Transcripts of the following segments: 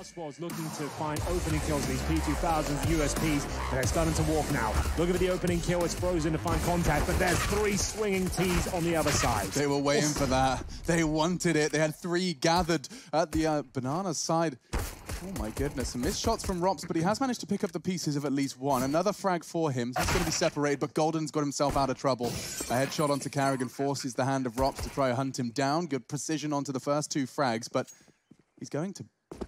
mousesports looking to find opening kills these P2000s, USPs, but they're starting to walk now. Looking for the opening kill, it's Frozen to find contact, but there's 3 swinging Ts on the other side. They were waiting for that. They wanted it. They had 3 gathered at the banana side. Oh my goodness, some missed shots from Rops, but he has managed to pick up the pieces of at least 1. Another frag for him. He's going to be separated, but Golden's got himself out of trouble. A headshot onto Carrigan forces the hand of Rops to try to hunt him down. Good precision onto the first 2 frags, but he's going to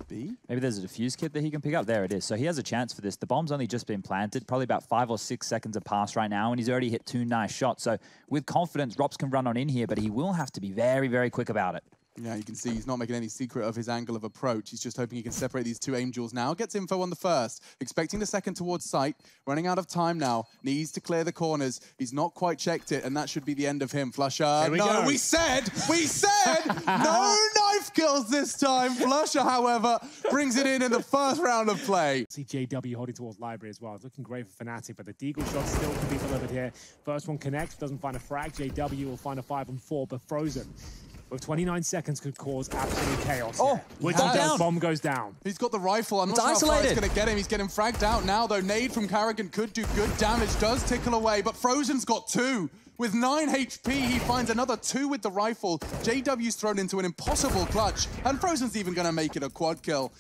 B. Maybe there's a defuse kit that he can pick up. There it is. So he has a chance for this. The bomb's only just been planted. Probably about 5 or 6 seconds have passed right now, and he's already hit 2 nice shots. So with confidence, Rops can run on in here, but he will have to be very, very quick about it. Yeah, you can see he's not making any secret of his angle of approach. He's just hoping he can separate these 2 Angels now. Gets info on the first, expecting the second towards sight. Running out of time now, needs to clear the corners. He's not quite checked it, and that should be the end of him. Flusher, no, we said, no knife kills this time. Flusher, however, brings it in the first round of play. See JW holding towards Library as well. It's looking great for Fnatic, but the deagle shot still can be delivered here. First one connects, doesn't find a frag. JW will find a 5-on-4, but Frozen with 29 seconds could cause absolute chaos. Oh, which he does, bomb goes down. He's got the rifle. I'm not sure how far it's going to get him. He's getting fragged out now, though. Nade from Carrigan could do good damage, does tickle away, but Frozen's got 2. With 9 HP, he finds another 2 with the rifle. JW's thrown into an impossible clutch, and Frozen's even going to make it a quad kill.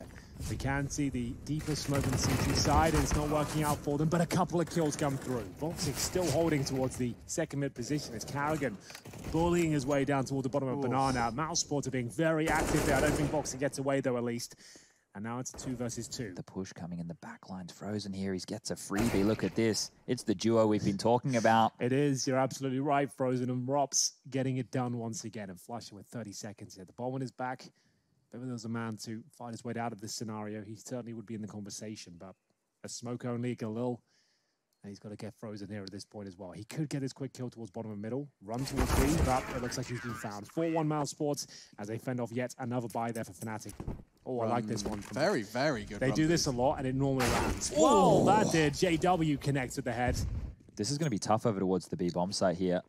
We can see the deeper smoke on the CT side, and it's not working out for them, but a couple of kills come through. Voxic still holding towards the second mid position. It's Carrigan bullying his way down toward the bottom of Banana. mousesports are being very active there. I don't think Voxic gets away, though, at least. And now it's a 2 versus 2. The push coming in the back line's Frozen here. He gets a freebie. Look at this. It's the duo we've been talking about. It is. You're absolutely right. Frozen and Rops getting it done once again. And Flusher with 30 seconds here. The ball on his back. If there was a man to fight his way out of this scenario, he certainly would be in the conversation. But a smoke only, Galil, and he's got to get Frozen here at this point as well. He could get his quick kill towards bottom and middle, run towards B, but it looks like he's been found. 4-1 mousesports as they fend off yet another buy there for Fnatic. Oh, I like this one. Very, very good. They do this a lot, and it normally lands. Whoa, that did. JW connects with the head. This is going to be tough over towards the B bomb site here.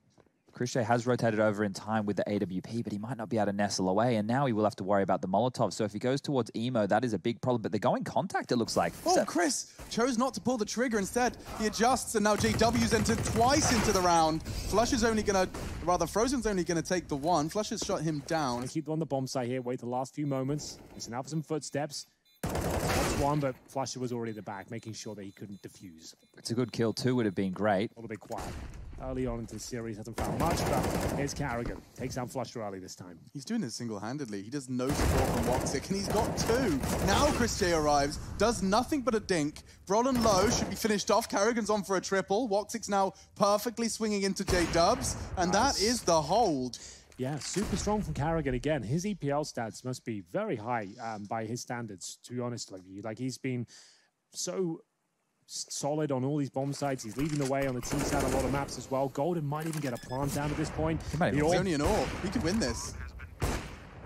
Christian has rotated over in time with the AWP, but he might not be able to nestle away, and now he will have to worry about the Molotov. So if he goes towards Emo, that is a big problem, but they're going contact, it looks like. Oh, so Chris chose not to pull the trigger. Instead, he adjusts, and now JW's entered twice into the round. Flusher's only going to, rather, Frozen's only going to take the 1. Flusher's shot him down. Keep on the bomb site here, wait the last few moments. Listen out for some footsteps. That's 1, but Flusher was already at the back, making sure that he couldn't defuse. it's a good kill. 2 would have been great. A little bit quiet. Early on into the series, hasn't found much, but here's Carrigan. Takes down Flusher early this time. He's doing this single-handedly. He does no support from Woxic, and he's got 2. Now Chris J arrives, does nothing but a dink. Brolin low should be finished off. Carrigan's on for a triple. Woxic's now perfectly swinging into J-Dubs, and that is the hold. Yeah, super strong from Carrigan again. His EPL stats must be very high by his standards, to be honest with you. Like, he's been so solid on all these bomb sites. He's leading the way on the T side a lot of maps as well. Golden might even get a plant down at this point. He's only an AWP. He could win this.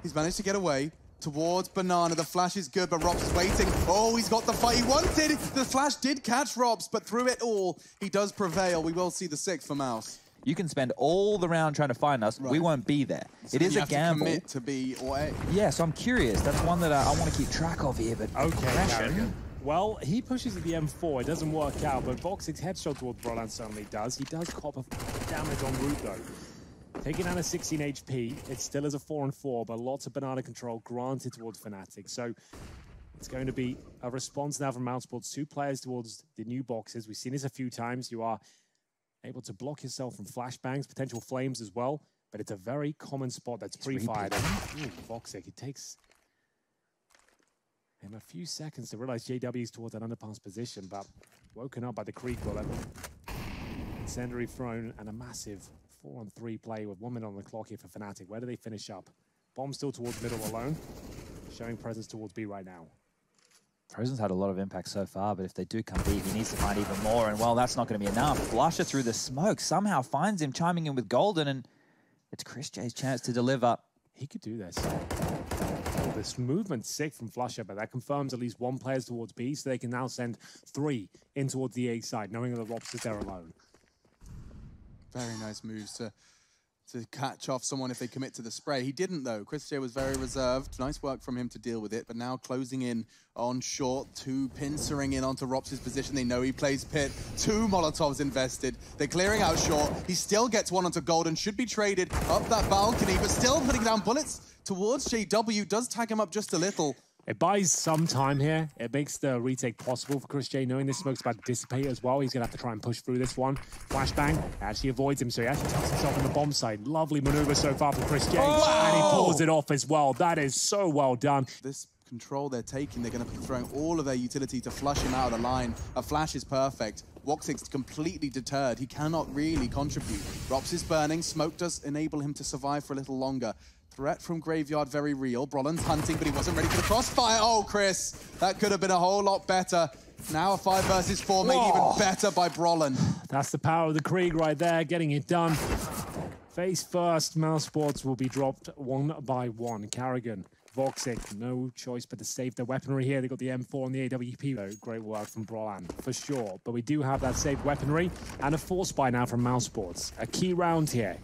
He's managed to get away towards Banana. The flash is good, but Rops is waiting. Oh, he's got the fight he wanted. The flash did catch Rops, but through it all, he does prevail. We will see the 6th for Mouse. You can spend all the round trying to find us. Right. We won't be there. So it is a gamble. To commit to B or A. Yeah, so I'm curious. That's one that I want to keep track of here, but okay. Well, he pushes at the M4. It doesn't work out, but Voxic's headshot towards Brolan certainly does. He does cop a damage en route, though. Taking down a 16 HP, it still is a 4-on-4, but lots of banana control granted towards Fnatic. So it's going to be a response now from mousesports. 2 players towards the new boxes. We've seen this a few times. You are able to block yourself from flashbangs, potential flames as well, but it's a very common spot that's pre-fired. Voxic, it takes him a few seconds to realize JW's towards that underpass position, but woken up by the creek bullet. Incendiary thrown and a massive 4-on-3 play with 1 minute on the clock here for Fnatic. Where do they finish up? Bomb still towards middle alone, showing presence towards B right now. Frozen's had a lot of impact so far, but if they do come B, he needs to find even more, and well, that's not going to be enough. Flusher through the smoke somehow finds him chiming in with Golden, and it's Chris J's chance to deliver. He could do this. This movement's sick from Flusher, but that confirms at least 1 player's towards B, so they can now send 3 in towards the A side, knowing that the Rops is there alone. Very nice moves to to catch off someone if they commit to the spray. He didn't, though. Christian was very reserved. Nice work from him to deal with it, but now closing in on short, 2 pincering in onto Rops's position. They know he plays pit. 2 Molotovs invested. They're clearing out short. He still gets one onto Golden, should be traded up that balcony, but still putting down bullets towards JW. Does tag him up just a little. It buys some time here. It makes the retake possible for Chris J, knowing this smoke's about to dissipate as well. He's going to have to try and push through this one. Flashbang actually avoids him, so he actually tucks himself on the bomb side. Lovely maneuver so far from Chris J. Oh! And he pulls it off as well. That is so well done. This control they're taking, they're going to be throwing all of their utility to flush him out of the line. A flash is perfect. Woxic's completely deterred. He cannot really contribute. Rops is burning. Smoke does enable him to survive for a little longer. Threat from Graveyard, very real. Brollan's hunting, but he wasn't ready for the crossfire. Oh, Chris, that could have been a whole lot better. Now a 5 versus 4, made even better by Brollan. That's the power of the Krieg right there, getting it done. Face first, mousesports will be dropped 1 by 1. Karrigan, Voxic, no choice but to save their weaponry here. They got the M4 and the AWP, though. Great work from Brollan, for sure. But we do have that saved weaponry and a force buy now from mousesports. A key round here.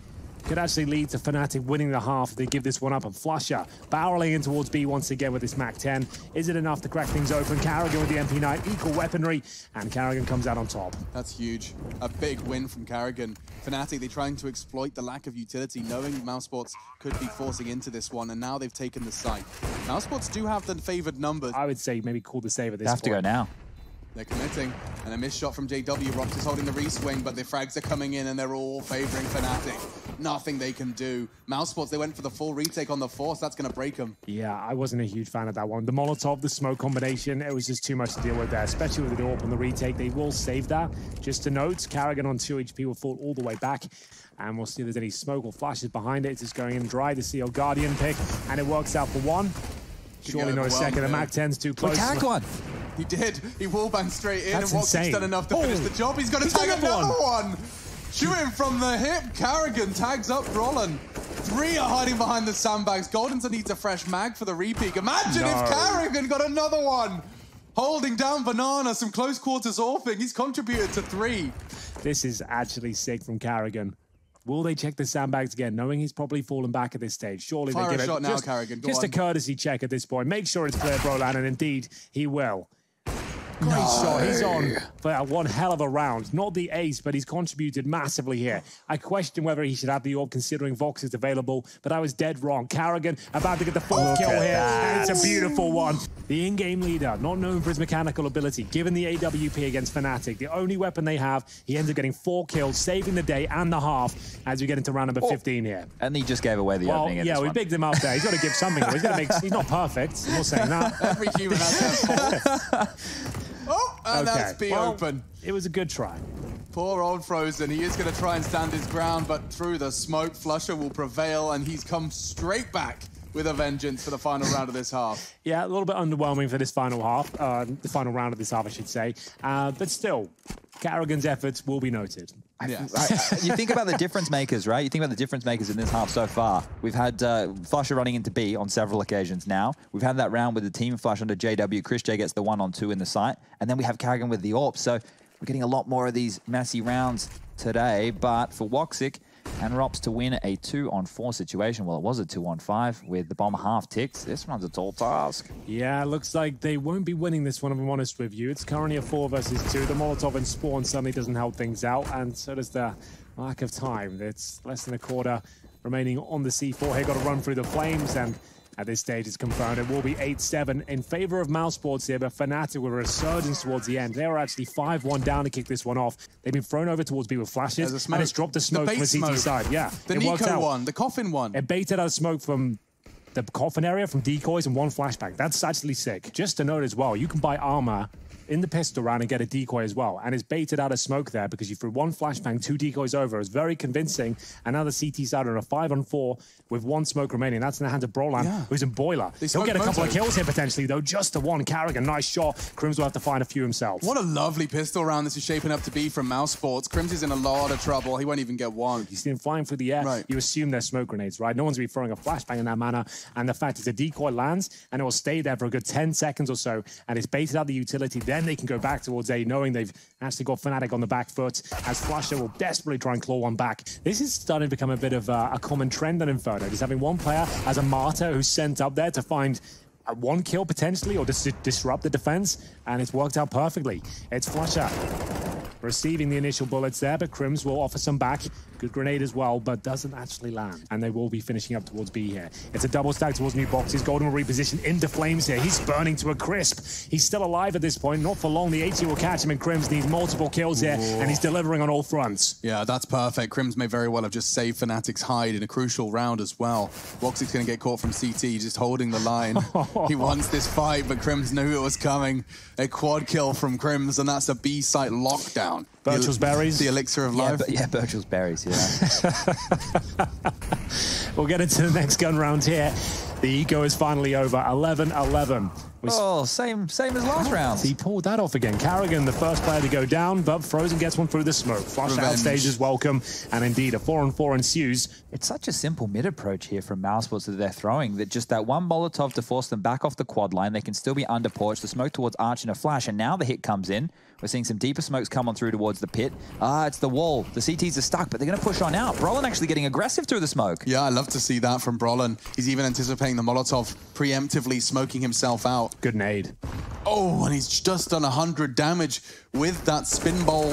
Could actually lead to Fnatic winning the half if they give this one up. And Flusher barreling in towards B once again with this MAC-10. Is it enough to crack things open? Karrigan with the MP9, equal weaponry, and Karrigan comes out on top. That's huge. A big win from Karrigan. Fnatic, they're trying to exploit the lack of utility, knowing mousesports could be forcing into this one, and now they've taken the site. Mousesports do have the favored numbers. I would say maybe call the save at this They have to go now. They're committing, and a missed shot from JW. Rops is holding the re-swing, but the frags are coming in, and they're all favoring Fnatic. Nothing they can do. Mousesports, they went for the full retake on the force. That's going to break them. Yeah, I wasn't a huge fan of that one. The Molotov, the smoke combination, it was just too much to deal with there, especially with the AWP on the retake. They will save that. Just to note, Karrigan on 2 HP will fall all the way back. And we'll see if there's any smoke or flashes behind it. It's just going in dry. The CO Guardian pick, and it works out for 1. Surely not a second. The MAC-10's too close. Attack one. He did. He wallbanged straight in, That's and Woxic's insane. done enough to finish the job. He's going to tag another one. Shooting from the hip. Karrigan tags up Brollan. 3 are hiding behind the sandbags. Golden's needs a fresh mag for the repeat. Imagine if Karrigan got another one. Holding down Banana, some close quarters orphing. He's contributed to 3. This is actually sick from Karrigan. Will they check the sandbags again, knowing he's probably fallen back at this stage? Surely Fire they give a shot it now, Karrigan. just a courtesy check at this point. Make sure it's clear, Brollan, and indeed he will. Great shot. He's on for one hell of a round. Not the ace, but he's contributed massively here. I question whether he should have the orb considering Vox is available, but I was dead wrong. Karrigan about to get the 4th kill here, and it's a beautiful one. The in-game leader, not known for his mechanical ability, given the AWP against Fnatic, the only weapon they have, he ends up getting 4 kills, saving the day and the half as we get into round number 15 here. And he just gave away the opening in yeah, this we one. bigged him up there. He's got to give something. He's not perfect. I'm not saying that. Every human has their faults. Oh, and that's B open. It was a good try. Poor old Frozen. He is going to try and stand his ground, but through the smoke, Flusher will prevail, and he's come straight back with a vengeance for the final round of this half. Yeah, a little bit underwhelming for this final half, the final round of this half, I should say. But still, Karrigan's efforts will be noted. Yes. You think about the difference makers, right? You think about the difference makers in this half so far. We've had Flusher running into B on several occasions now. We've had that round with the team flush under JW. Chris J gets the 1-on-2 in the site. And then we have Karrigan with the AWP. So we're getting a lot more of these messy rounds today. But for Woxic and Rops to win a 2-on-4 situation, well, it was a 2-on-5 with the bomb half ticks. This one's a tall task. Yeah, looks like they won't be winning this one, if I'm honest with you. It's currently a 4 versus 2. The Molotov and Spawn suddenly doesn't help things out, and so does the lack of time. It's less than a quarter remaining on the C4 here. Got to run through the flames, and at this stage it's confirmed it will be 8-7 in favor of mousesports here, but Fnatic with a resurgence towards the end. They are actually 5-1 down to kick this one off. They've been thrown over towards B with flashes, and it's dropped the smoke from the CT side. Yeah, the Nico one, the coffin one. It baited out smoke from the coffin area, from decoys, and 1 flashbang. That's actually sick. Just to note as well, you can buy armor in the pistol round and get a decoy as well. And it's baited out of smoke there because you threw 1 flashbang, 2 decoys over. It's very convincing. Another CT side on a 5-on-4 with 1 smoke remaining. That's in the hands of Brollan, who's in Boiler. He'll get a couple of kills here potentially, though. Just the 1. Karrigan, nice shot. Crims will have to find a few himself. What a lovely pistol round this is shaping up to be from mousesports. Crims is in a lot of trouble. He won't even get 1. You see him flying through the air. Right. You assume they're smoke grenades, right? No one's going to be throwing a flashbang in that manner. And the fact is a decoy lands and it will stay there for a good 10 seconds or so. And it's baited out the utility. Then then they can go back towards A, knowing they've actually got Fnatic on the back foot, as Flusher will desperately try and claw one back. This is starting to become a bit of a common trend on Inferno, just having one player as a martyr who's sent up there to find one kill potentially, or just to disrupt the defense, and it's worked out perfectly. It's Flusher receiving the initial bullets there, but Crims will offer some back. Good grenade as well, but doesn't actually land. And they will be finishing up towards B here. It's a double stack towards new boxes. Golden will reposition into flames here. He's burning to a crisp. He's still alive at this point. Not for long. The HE will catch him, and Crims needs multiple kills here, and he's delivering on all fronts. Yeah, that's perfect. Crims may very well have just saved Fnatic's hide in a crucial round as well. Voxic's going to get caught from CT, just holding the line. He wants this fight, but Crims knew it was coming. A quad kill from Crims, and that's a B site lockdown. Birchel's berries. The elixir of life. Yeah, Birchel's berries, yeah. We'll get into the next gun round here. The eco is finally over. 11-11. Oh, same as last round. He pulled that off again. Karrigan, the first player to go down, but Frozen gets one through the smoke. Flush out stage is welcome, and indeed a 4-on-4 ensues. It's such a simple mid approach here from mousesports that they're throwing, that just that one Molotov to force them back off the quad line. They can still be under porch, the smoke towards Arch in a flash, and now the hit comes in. We're seeing some deeper smokes come on through towards the pit. It's the wall. The CTs are stuck, but they're going to push on out. Brolin actually getting aggressive through the smoke. Yeah, I love to see that from Brolin. He's even anticipating the Molotov, preemptively smoking himself out. Good nade. Oh, and he's just done 100 damage with that spin bowl.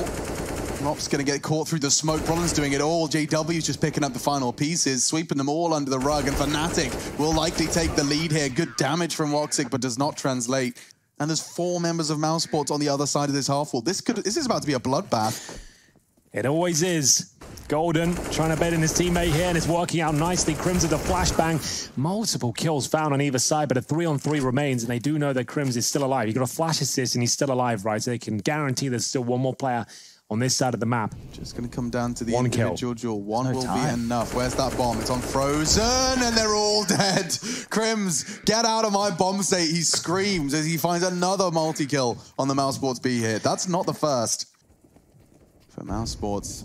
Rop's going to get caught through the smoke. Brolin's doing it all. JW's just picking up the final pieces, sweeping them all under the rug, and Fnatic will likely take the lead here. Good damage from Woxic, but does not translate. And there's 4 members of mousesports on the other side of this half wall. This is about to be a bloodbath. It always is. Golden trying to bait in his teammate here, and it's working out nicely. Crims with the flashbang. Multiple kills found on either side, but a 3-on-3 remains, and they do know that Crims is still alive. He got a flash assist, and he's still alive, right? So they can guarantee there's still one more player on this side of the map. Just going to come down to the One individual kill. duel. One will be enough. Where's that bomb? It's on Frozen, and they're all dead. Crims, get out of my bomb state. He screams as he finds another multi-kill on the mousesports B hit. That's not the first for mousesports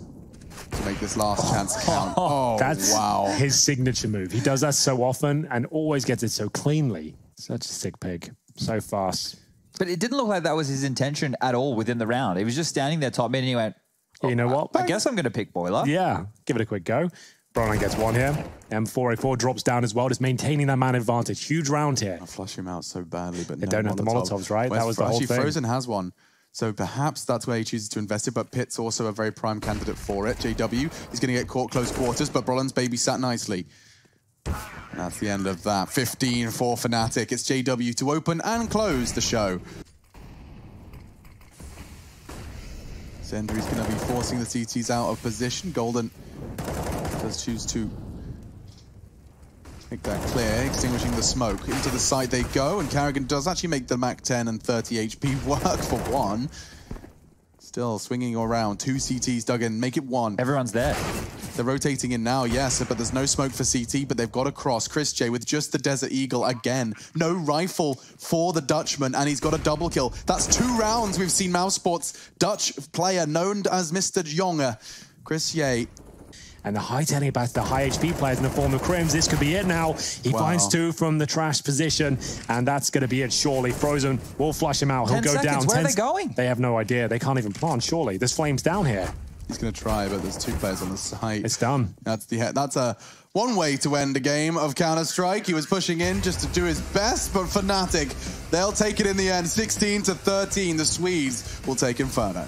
to make this last chance count. Oh, that's wow. His signature move. He does that so often and always gets it so cleanly. Such a sick pig. So fast. But it didn't look like that was his intention at all within the round. He was just standing there top mid, and he went, you know what? I guess I'm going to pick Boiler. Yeah, give it a quick go. Brolin gets one here. M4A4 drops down as well, just maintaining that man advantage. Huge round here. I'll flush him out so badly, but they don't have the Molotovs, right? That was the whole thing. Frozen has one. So perhaps that's where he chooses to invest it, but Pitt's also a very prime candidate for it. JW is going to get caught close quarters, but Brolin's babysat nicely. And that's the end of that. 15 for Fnatic. It's JW to open and close the show. Zendry's going to be forcing the CTs out of position. Golden does choose to make that clear, extinguishing the smoke. Into the side they go, and Karrigan does actually make the Mac 10 and 30 HP work for one. Still swinging around. 2 CTs dug in, make it 1. Everyone's there. They're rotating in now, yes, but there's no smoke for CT, but they've got a cross. Chris J with just the Desert Eagle again. No rifle for the Dutchman, and he's got a double kill. That's 2 rounds we've seen mousesports Dutch player known as Mr. Jonge. Chris J. And the high telling about the high HP players in the form of Crims. This could be it now. He finds 2 from the trash position, and that's going to be it, surely. Frozen will flush him out. He'll go down. Where are they going? They have no idea. They can't even plant, surely. There's flames down here. He's going to try, but there's 2 players on the site. It's done. That's a one way to end a game of Counter-Strike. He was pushing in just to do his best, but Fnatic, they'll take it in the end. 16-13, the Swedes will take Inferno.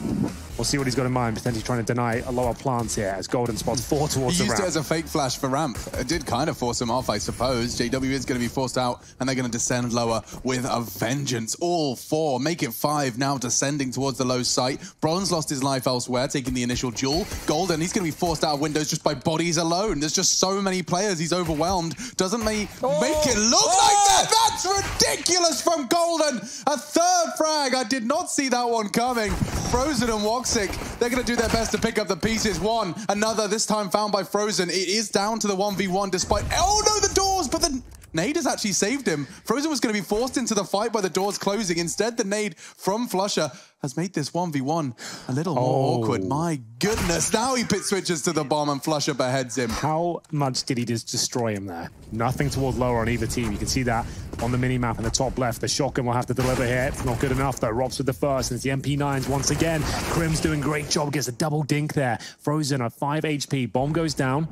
We'll see what he's got in mind, potentially trying to deny a lower plants here as Golden spots 4 towards the ramp. He used it as a fake flash for ramp. It did kind of force him off, I suppose. JW is going to be forced out, and they're going to descend lower with a vengeance. All 4, make it 5 now, descending towards the low site. Bronze lost his life elsewhere, taking the initial duel. Golden, he's going to be forced out of windows just by bodies alone. There's just so many players, he's overwhelmed. Doesn't make it look like that. That's ridiculous from Golden. A 3rd frag. I did not see that one coming. Frozen and Woxic, they're going to do their best to pick up the pieces. One, another, this time found by Frozen. It is down to the 1v1 despite... Oh no, the doors, but then... Nade has actually saved him. Frozen was going to be forced into the fight by the doors closing. Instead, the nade from flusha has made this 1v1 a little more awkward. My goodness, now he pit switches to the bomb and flusha beheads him. How much did he just destroy him there? Nothing towards lower on either team. You can see that on the mini-map in the top left. The shotgun will have to deliver here. It's not good enough though. Robs with the first, and it's the MP9s once again. Crim's doing a great job, gets a double dink there. Frozen at 5 HP. Bomb goes down.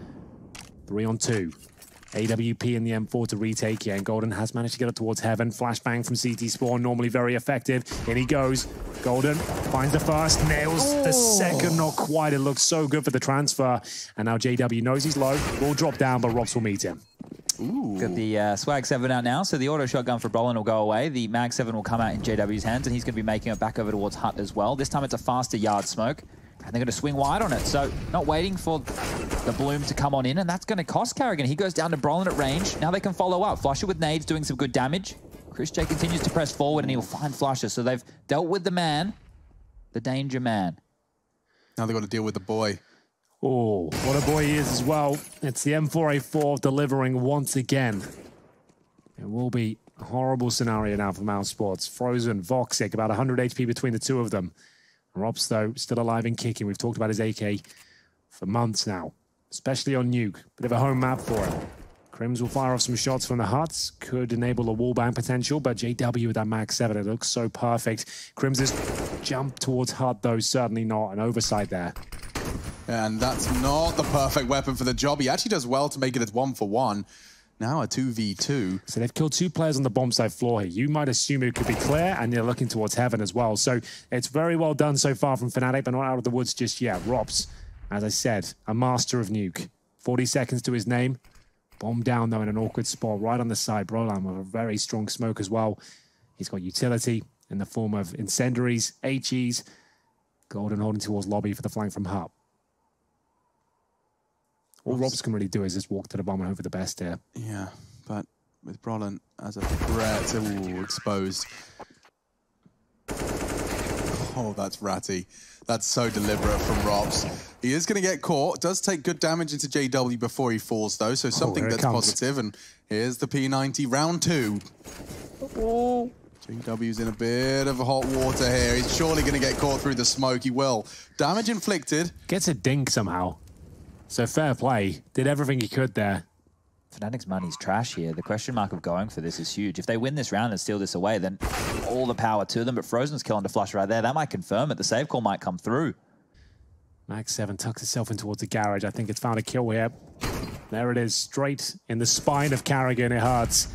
3 on 2. AWP in the M4 to retake here, and Golden has managed to get it towards Heaven. Flashbang from CT Spawn, normally very effective. In he goes. Golden finds the first, nails the second, not quite. It looks so good for the transfer. And now JW knows he's low, will drop down, but Robs will meet him. Ooh. Got the Swag 7 out now, so the auto shotgun for Brolin will go away. The Mag 7 will come out in JW's hands, and he's going to be making it back over towards Hut as well. This time it's a faster yard smoke. And they're going to swing wide on it, so not waiting for the bloom to come on in, and that's going to cost Karrigan. He goes down to Brolin at range. Now they can follow up. Flusha with nades doing some good damage. Chris J continues to press forward, and he'll find Flusha. So they've dealt with the man, the danger man. Now they've got to deal with the boy. Oh, what a boy he is as well. It's the M4A4 delivering once again. It will be a horrible scenario now for mousesports. Frozen, Voxic, about 100 HP between the two of them. Robs, though, still alive and kicking. We've talked about his AK for months now, especially on Nuke. Bit of a home map for him. Crims will fire off some shots from the huts. Could enable a wallbang potential, but JW with that Mag 7, it looks so perfect. Crims' jump towards Hut, though, certainly not. An oversight there. And that's not the perfect weapon for the job. He actually does well to make it as 1-for-1. Now a 2v2. So they've killed 2 players on the bomb side floor here. You might assume it could be clear, and they're looking towards Heaven as well. So it's very well done so far from Fnatic, but not out of the woods just yet. Robs, as I said, a master of Nuke. 40 seconds to his name. Bomb down, though, in an awkward spot right on the side. Brolan with a very strong smoke as well. He's got utility in the form of incendiaries, HEs. Golden holding towards lobby for the flank from Hut. All Robs can really do is just walk to the bomb and hope for the best here. Yeah, but with Brolin as a threat, exposed. Oh, that's ratty. That's so deliberate from Robs. He is going to get caught. Does take good damage into JW before he falls, though, so something that's positive. And here's the P90, round 2. JW's in a bit of hot water here. He's surely going to get caught through the smoke. He will. Damage inflicted. Gets a dink somehow. So fair play. Did everything he could there. Fnatic's money's trash here. The question mark of going for this is huge. If they win this round and steal this away, then all the power to them. But Frozen's killing the flush right there. That might confirm it. The save call might come through. Mag 7 tucks itself in towards the garage. I think it's found a kill here. There it is, straight in the spine of Karrigan. It hurts.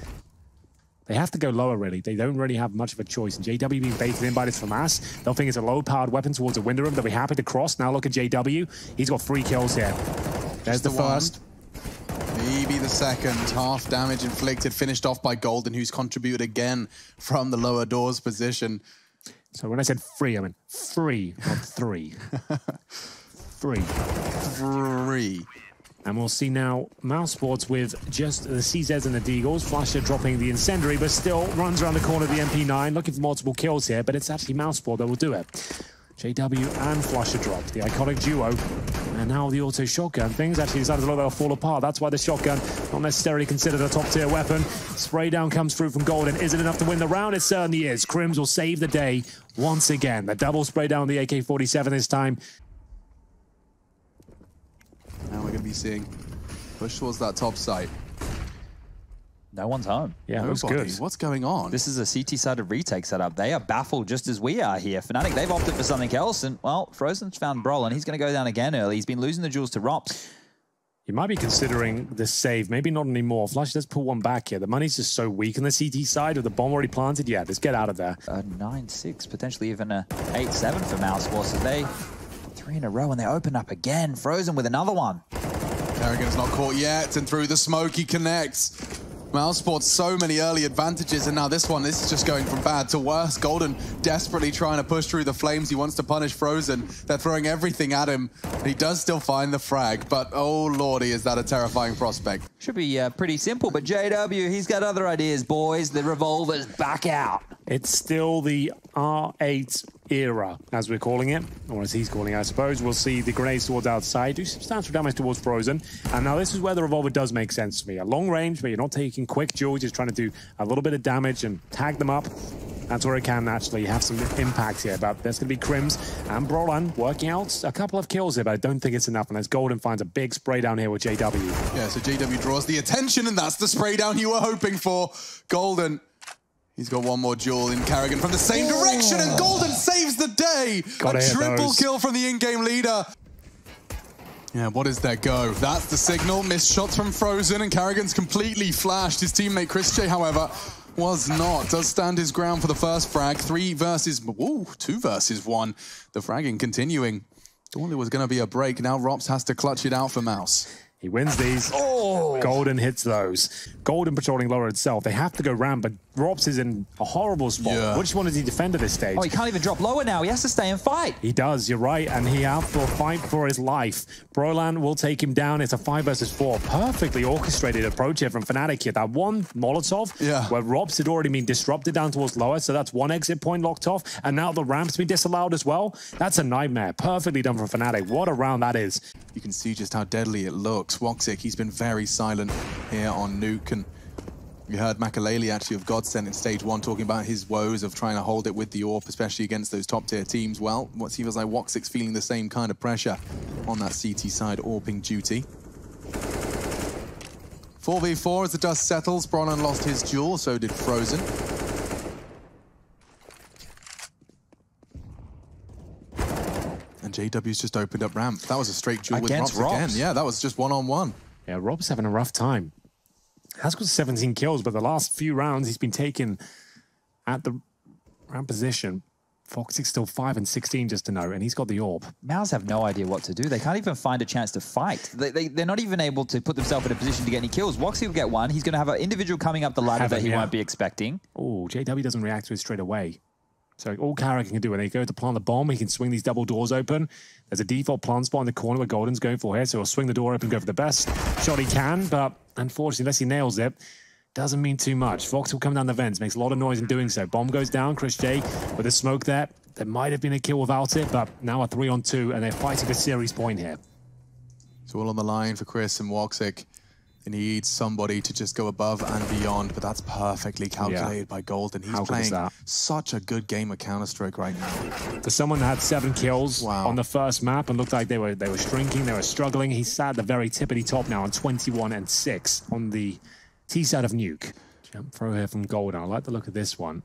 They have to go lower, really. They don't really have much of a choice. And JW being baited in by this FAMAS. They'll think it's a low-powered weapon towards a window room. They'll be happy to cross. Now look at JW. He's got 3 kills here. There's the first. Maybe the second. Half damage inflicted, finished off by Golden, who's contributed again from the lower doors position. So when I said free, I meant free, not 3. 3. 3. And we'll see now mousesports with just the CZs and the Deagles. Flusha dropping the incendiary, but still runs around the corner of the MP9, looking for multiple kills here, but it's actually mousesport that will do it. JW and Flusha dropped, the iconic duo. And now the auto shotgun. Things actually decided to look like they'll fall apart. That's why the shotgun, not necessarily considered a top-tier weapon. Spray down comes through from Golden. Is it enough to win the round? It certainly is. Crims will save the day once again. The double spray down the AK-47 this time. Now we're going to be seeing push towards that top site. No one's home. Yeah, it looks good. What's going on? This is a CT-sided retake setup. They are baffled just as we are here. Fnatic, they've opted for something else. And, well, Frozen's found Brolin. He's going to go down again early. He's been losing the duels to Rops. You might be considering the save. Maybe not anymore. Flush does pull one back here. The money's just so weak on the CT side with the bomb already planted. Yeah, just get out of there. A 9-6, potentially even a 8-7 for mousesports. So they 3 in a row and they open up again. Frozen with another one. Karrigan's not caught yet, and through the smoke he connects. mousesports so many early advantages, and now this is just going from bad to worse. Golden desperately trying to push through the flames. He wants to punish Frozen. They're throwing everything at him. He does still find the frag, but oh lordy, is that a terrifying prospect. Should be pretty simple, but JW, he's got other ideas, boys. The revolver's back out. It's still the R8 era, as we're calling it, or as he's calling it, I suppose. We'll see the grenades towards outside, do substantial damage towards Frozen. And now this is where the revolver does make sense to me. A long range, but you're not taking quick duels, just trying to do a little bit of damage and tag them up. That's where it can actually have some impact here. But there's going to be Crims and Brolan working out a couple of kills here, but I don't think it's enough. And as Golden finds a big spray down here with JW. Yeah, so JW draws the attention, and that's the spray down you were hoping for. Golden, he's got one more duel in Karrigan from the same direction, and Golden saves the day. A triple kill from the in-game leader. Yeah, what is their go? That's the signal. Missed shots from Frozen, and Karrigan's completely flashed. His teammate Chris J, however, was not. Does stand his ground for the first frag. 2 versus 1. The fragging continuing. Thought there was going to be a break. Now Rops has to clutch it out for Mouse. He wins these. Oh! Golden hits those. Golden patrolling lower itself. They have to go ramp, but Rops is in a horrible spot. Yeah. Which one does he defend at this stage? Oh, he can't even drop lower now. He has to stay and fight. He does, you're right, and he out for a fight for his life. Brolan will take him down. It's a 5 versus 4. Perfectly orchestrated approach here from Fnatic here. That one Molotov, where Rops had already been disrupted down towards lower, so that's one exit point locked off, and now the ramp's been disallowed as well. That's a nightmare. Perfectly done from Fnatic. What a round that is. You can see just how deadly it looks. Woxic, he's been very silent here on Nuke, and you heard Makalele actually of Godsent in stage 1 talking about his woes of trying to hold it with the AWP, especially against those top-tier teams. Well, what seems like Woxic's feeling the same kind of pressure on that CT side AWPing duty. 4v4 as the dust settles. Brolan lost his duel, so did Frozen. And JW's just opened up ramp. That was a straight duel against with Rops again. Yeah, that was just one-on-one. Yeah, Rob's having a rough time. Has got 17 kills, but the last few rounds he's been taken at the ramp position. Foxy's still 5 and 16 just to know, and he's got the AWP. Mouse have no idea what to do. They can't even find a chance to fight. They're not even able to put themselves in a position to get any kills. Woxy will get one. He's going to have an individual coming up the ladder that he won't be expecting. Oh, JW doesn't react to it straight away. So all Karrigan can do when they go to plant the bomb, he can swing these double doors open. There's a default plant spot in the corner where Golden's going for here, so he'll swing the door open, go for the best shot he can, but unfortunately, unless he nails it, doesn't mean too much. Fox will come down the vents, makes a lot of noise in doing so. Bomb goes down, Chris J with a smoke there. There might have been a kill without it, but now a 3-on-2, and they're fighting for series point here. It's all on the line for Chris and Woxic. They need somebody to just go above and beyond, but that's perfectly calculated by Golden. He's playing such a good game of Counter-Strike right now. For someone that had 7 kills on the first map and looked like they were shrinking, they were struggling, he's sat at the very tippity top now on 21 and 6 on the T side of Nuke. Jump throw here from Golden. I like the look of this one.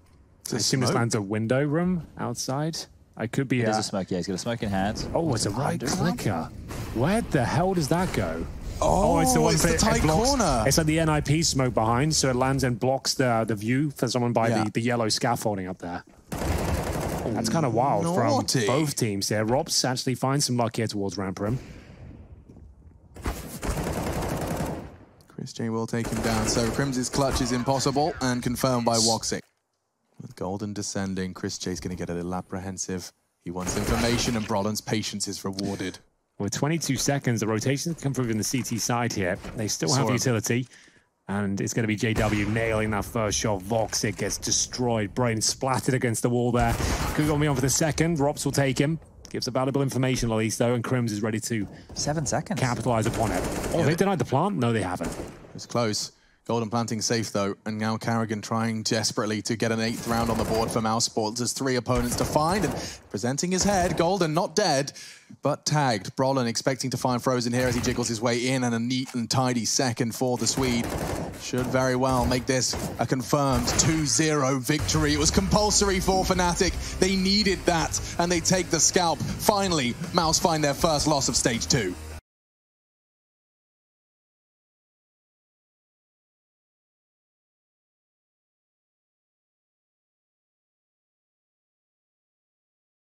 I assume this lands a window room outside. I could be. There's a smoke. Yeah, he's got a smoke in hand. Oh, it's a right clicker. Where the hell does that go? Oh, it's the one it's the tight corner. It's like the NIP smoke behind, so it lands and blocks the view for someone by the yellow scaffolding up there. That's kind of wild from both teams here. Rops actually finds some luck here towards ramp room. Chris J will take him down, so Crims's clutch is impossible and confirmed by Woxic. With Golden descending, Chris J's going to get a little apprehensive. He wants information, and Brolan's patience is rewarded. With 22 seconds, the rotations come through in the CT side here. They still have utility, and it's going to be JW nailing that first shot. Voxic gets destroyed. Brain splattered against the wall there. Could go on for the second. Rops will take him. Gives valuable information at least, though, and Crims is ready to 7 seconds capitalize upon it. Oh, they denied the plant? No, they haven't. It's close. Golden planting safe, though, and now Karrigan trying desperately to get an 8th round on the board for mousesports. There's 3 opponents to find, and presenting his head, Golden not dead, but tagged. Brolan expecting to find Frozen here as he jiggles his way in, and a neat and tidy second for the Swede. Should very well make this a confirmed 2-0 victory. It was compulsory for Fnatic. They needed that, and they take the scalp. Finally, Mouse find their first loss of stage 2.